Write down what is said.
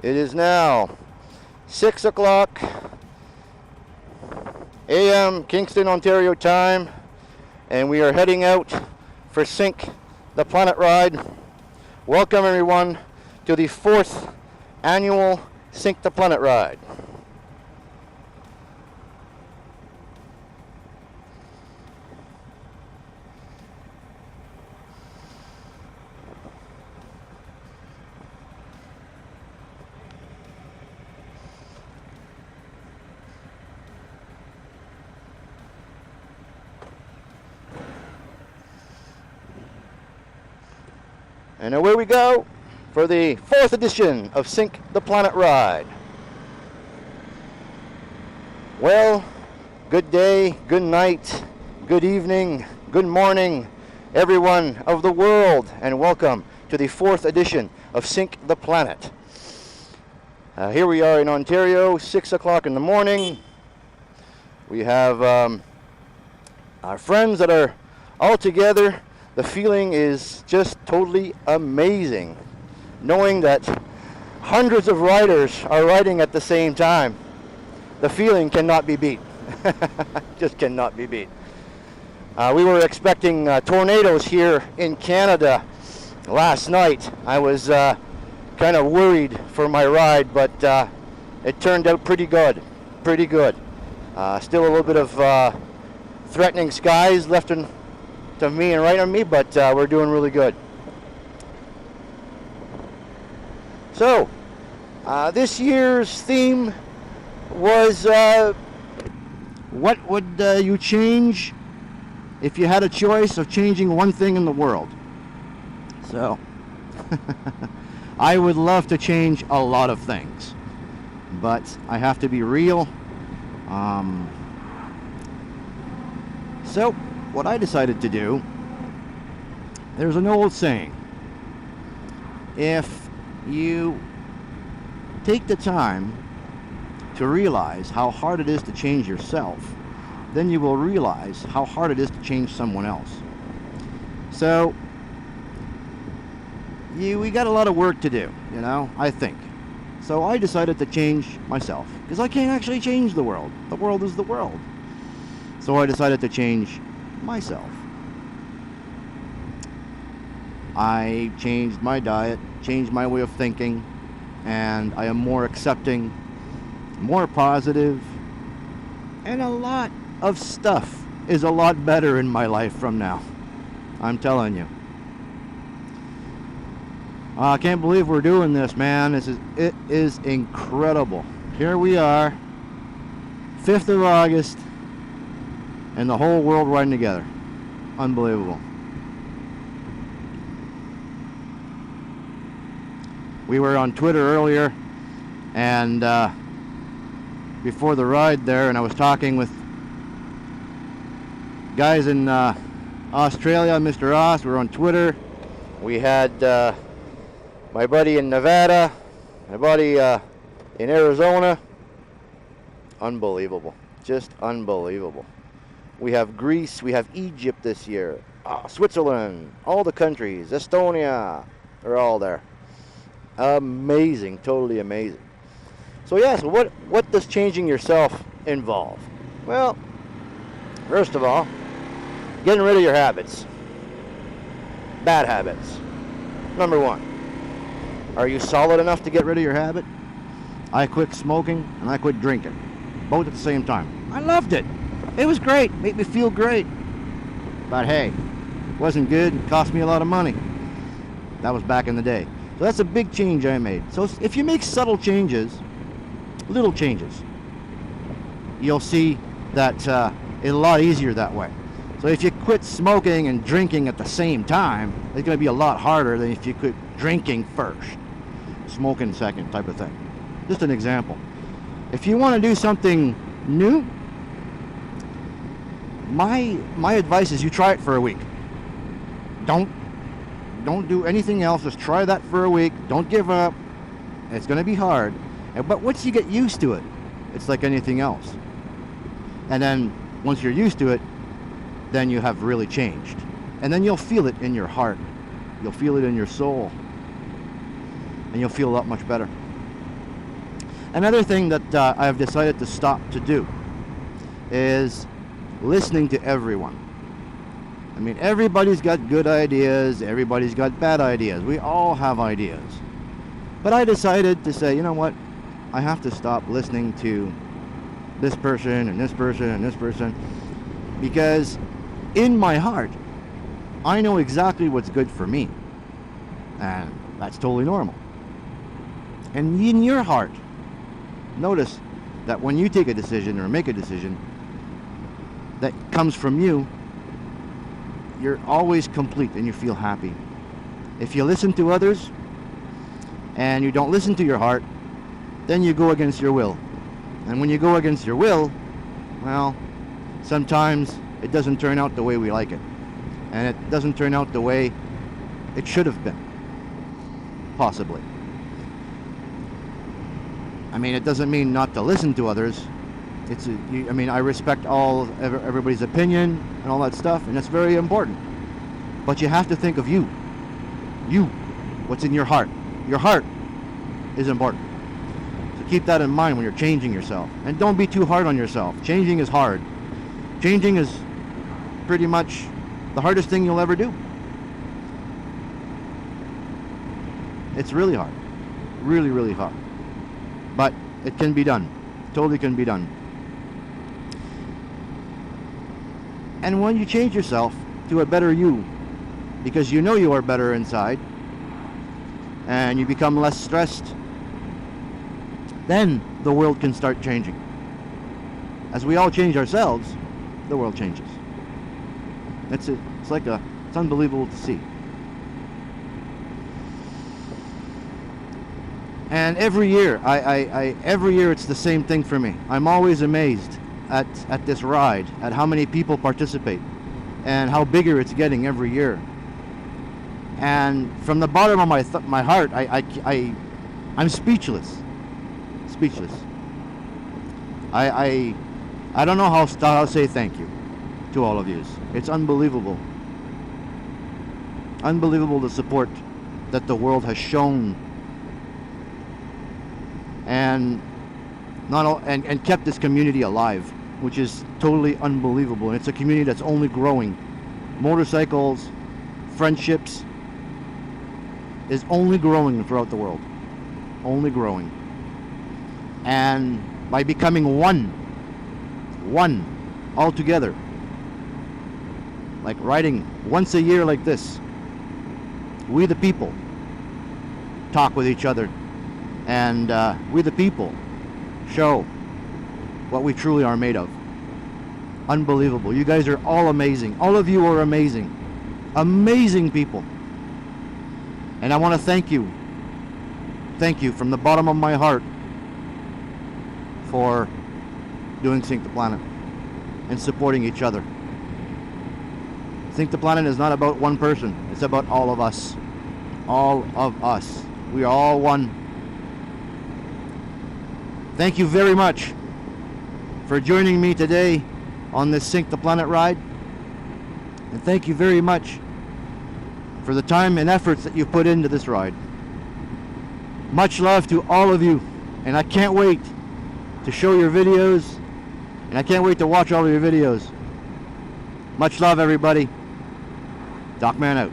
It is now 6 o'clock a.m. Kingston, Ontario time, and we are heading out for Sync the Planet Ride. Welcome everyone to the 4th annual Sync the Planet Ride. And away we go for the 4th edition of Sync the Planet Ride. Well, good day, good night, good evening, good morning, everyone of the world, and welcome to the 4th edition of Sync the Planet. Here we are in Ontario, 6 o'clock in the morning. We have our friends that are all together. The feeling is just totally amazing, knowing that hundreds of riders are riding at the same time. The feeling cannot be beat. Just cannot be beat. We were expecting tornadoes here in Canada last night. I was kind of worried for my ride, but it turned out pretty good. Pretty good. Still a little bit of threatening skies left to me and right on me, but we're doing really good. So, this year's theme was what would you change if you had a choice of changing one thing in the world? So, I would love to change a lot of things, but I have to be real. So, what I decided to do, there's an old saying, if you take the time to realize how hard it is to change yourself, then you will realize how hard it is to change someone else. So, we got a lot of work to do, you know, I think. So I decided to change myself, because I can't actually change the world. The world is the world. So I decided to change myself. I changed my diet, changed my way of thinking, and I am more accepting, more positive, and a lot of stuff is a lot better in my life from now. I'm telling you. I can't believe we're doing this, man. It is incredible. Here we are, 5th of August, and the whole world riding together. Unbelievable. We were on Twitter earlier, and before the ride there, and I was talking with guys in Australia, Mr. Ross. We were on Twitter. We had my buddy in Nevada, my buddy in Arizona. Unbelievable. Just unbelievable. We have Greece, we have Egypt this year, Switzerland, all the countries, Estonia, they're all there. Amazing, totally amazing. So yeah, so what does changing yourself involve? Well, first of all, getting rid of your habits. Bad habits. Number 1. Are you solid enough to get rid of your habit? I quit smoking and I quit drinking, both at the same time. I loved it. It was great, made me feel great. But hey, it wasn't good, it cost me a lot of money. That was back in the day. So that's a big change I made. So if you make subtle changes, little changes, you'll see that it's a lot easier that way. So if you quit smoking and drinking at the same time, it's going to be a lot harder than if you quit drinking first, smoking second, type of thing. Just an example. If you want to do something new, my advice is you try it for a week. Don't do anything else. Just try that for a week. Don't give up. It's going to be hard. But once you get used to it, it's like anything else. And then once you're used to it, then you have really changed. And then you'll feel it in your heart. You'll feel it in your soul. And you'll feel a lot much better. Another thing that I've decided to stop to do is listening to everyone. I mean, everybody's got good ideas, everybody's got bad ideas. We all have ideas. But I decided to say, you know what? I have to stop listening to this person and this person and this person, because in my heart, I know exactly what's good for me. And that's totally normal. And in your heart, notice that when you take a decision or make a decision that comes from you, you're always complete and you feel happy. If you listen to others and you don't listen to your heart, then you go against your will. And when you go against your will, well, sometimes it doesn't turn out the way we like it. And it doesn't turn out the way it should have been. Possibly. I mean, it doesn't mean not to listen to others. I mean, I respect everybody's opinion and all that stuff, and it's very important. But you have to think of you. You, what's in your heart. Your heart is important. So keep that in mind when you're changing yourself. And don't be too hard on yourself. Changing is hard. Changing is pretty much the hardest thing you'll ever do. It's really hard. Really, really hard. But it can be done. Totally can be done. And when you change yourself to a better you, because you know you are better inside, and you become less stressed, then the world can start changing. As we all change ourselves, the world changes. It's unbelievable to see. And every year, every year it's the same thing for me. I'm always amazed at this ride, at how many people participate, and how bigger it's getting every year. And from the bottom of my heart, I'm speechless. Speechless. I don't know how to say thank you to all of you. It's unbelievable. Unbelievable the support that the world has shown, and and kept this community alive, which is totally unbelievable. And it's a community that's only growing. Motorcycles, friendships is only growing throughout the world. Only growing. And by becoming one all together, like riding once a year like this, we the people talk with each other, and we the people show what we truly are made of. Unbelievable. You guys are all amazing. All of you are amazing. Amazing people. And I want to thank you. Thank you from the bottom of my heart for doing Sync the Planet and supporting each other. Sync the Planet is not about one person. It's about all of us. All of us. We are all one. Thank you very much for joining me today on this Sync the Planet ride. And thank you very much for the time and efforts that you've put into this ride. Much love to all of you. And I can't wait to show your videos. And I can't wait to watch all of your videos. Much love, everybody. Docman out.